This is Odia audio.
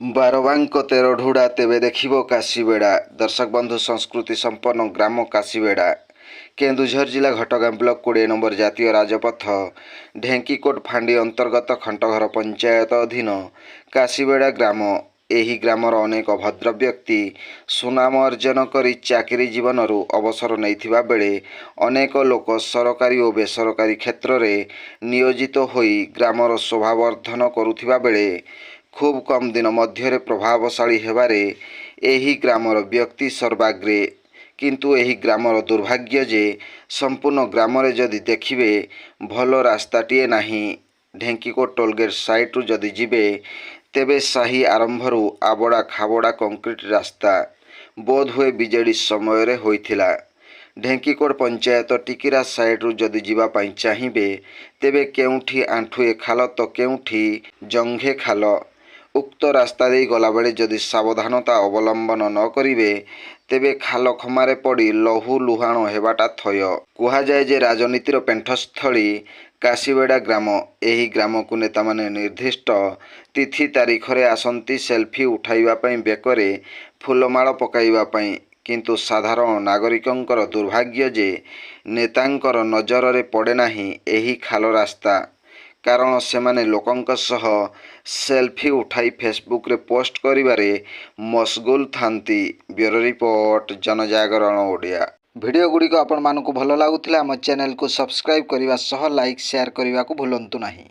ବାରବାଙ୍କ ତେର ଢୁଡ଼ା ତେବେ ଦେଖିବ କାଶୀବେଡ଼ା। ଦର୍ଶକ ବନ୍ଧୁ, ସଂସ୍କୃତି ସମ୍ପନ୍ନ ଗ୍ରାମ କାଶୀବେଡ଼ା। କେନ୍ଦୁଝର ଜିଲ୍ଲା ଘଟଗାଁ ବ୍ଲକ 20 ନମ୍ବର ଜାତୀୟ ରାଜପଥ ଢେଙ୍କିକୋଟ ଫାଣ୍ଡି ଅନ୍ତର୍ଗତ ଖଣ୍ଟଘର ପଞ୍ଚାୟତ ଅଧୀନ କାଶୀବେଡ଼ା ଗ୍ରାମ। ଏହି ଗ୍ରାମର ଅନେକ ଭଦ୍ର ବ୍ୟକ୍ତି ସୁନାମ ଅର୍ଜନ କରି ଚାକିରି ଜୀବନରୁ ଅବସର ନେଇଥିବା ବେଳେ ଅନେକ ଲୋକ ସରକାରୀ ଓ ବେସରକାରୀ କ୍ଷେତ୍ରରେ ନିୟୋଜିତ ହୋଇ ଗ୍ରାମର ଶୋଭାବର୍ଦ୍ଧନ କରୁଥିବା ବେଳେ ଖୁବ୍ କମ୍ ଦିନ ମଧ୍ୟରେ ପ୍ରଭାବଶାଳୀ ହେବାରେ ଏହି ଗ୍ରାମର ବ୍ୟକ୍ତି ସର୍ବାଗ୍ରେ। କିନ୍ତୁ ଏହି ଗ୍ରାମର ଦୁର୍ଭାଗ୍ୟ ଯେ ସମ୍ପୂର୍ଣ୍ଣ ଗ୍ରାମରେ ଯଦି ଦେଖିବେ ଭଲ ରାସ୍ତାଟିଏ ନାହିଁ। ଢେଙ୍କିକୋଟ ଟୋଲଗେଟ୍ ସାଇଟ୍ରୁ ଯଦି ଯିବେ ତେବେ ସାହି ଆରମ୍ଭରୁ ଆବଡ଼ା ଖାବଡ଼ା କଂକ୍ରିଟ ରାସ୍ତା ବୋଧହୁଏ ବିଜେଡ଼ି ସମୟରେ ହୋଇଥିଲା। ଢେଙ୍କିକୋଟ ପଞ୍ଚାୟତ ଟିକିରା ସାଇଟ୍ରୁ ଯଦି ଯିବା ପାଇଁ ଚାହିଁବେ ତେବେ କେଉଁଠି ଆଣ୍ଠୁଏ ଖାଲ ତ କେଉଁଠି ଜଙ୍ଘେ ଖାଲ। ଉକ୍ତ ରାସ୍ତା ଦେଇ ଗଲାବେଳେ ଯଦି ସାବଧାନତା ଅବଲମ୍ବନ ନ କରିବେ ତେବେ ଖାଲ ଖମାରେ ପଡ଼ି ଲହୁ ଲୁହାଣ ହେବାଟା ଥୟ। କୁହାଯାଏ ଯେ ରାଜନୀତିର ପେଣ୍ଠସ୍ଥଳୀ କାଶୀବେଡ଼ା ଗ୍ରାମ। ଏହି ଗ୍ରାମକୁ ନେତାମାନେ ନିର୍ଦ୍ଦିଷ୍ଟ ତିଥି ତାରିଖରେ ଆସନ୍ତି ସେଲ୍ଫି ଉଠାଇବା ପାଇଁ, ବେକରେ ଫୁଲମାଳ ପକାଇବା ପାଇଁ। କିନ୍ତୁ ସାଧାରଣ ନାଗରିକଙ୍କର ଦୁର୍ଭାଗ୍ୟ ଯେ ନେତାଙ୍କର ନଜରରେ ପଡ଼େ ନାହିଁ ଏହି ଖାଲ ରାସ୍ତା। କାରଣ ସେମାନେ ଲୋକଙ୍କ ସହ ସେଲ୍ଫି ଉଠାଇ ଫେସବୁକରେ ପୋଷ୍ଟ କରିବାରେ ମସଗୁଲ ଥାନ୍ତି। Bureau report, Janajagarana Odia. Video ଗୁଡ଼ିକ ଆପଣମାନଙ୍କୁ ଭଲ ଲାଗୁଥିଲେ ଆମ ଚ୍ୟାନେଲକୁ ସବସ୍କ୍ରାଇବ୍ କରିବା ସହ ଲାଇକ୍ ସେୟାର କରିବାକୁ ଭୁଲନ୍ତୁ ନାହିଁ।